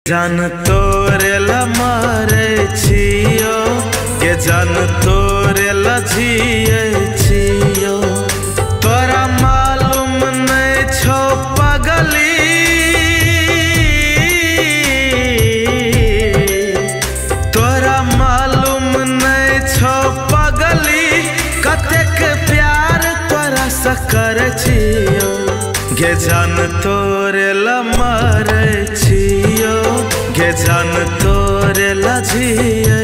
जान तोरे ला मारे छियो के जान तोरे ला जिए छियो। तोरा मालूम नहीं छो पगली, तोरा मालूम नहीं छो पगली, कतेक प्यार तोरा से करे छियो। गे जान तोरे ला मारे छियो, गे जान तोरे ला जिए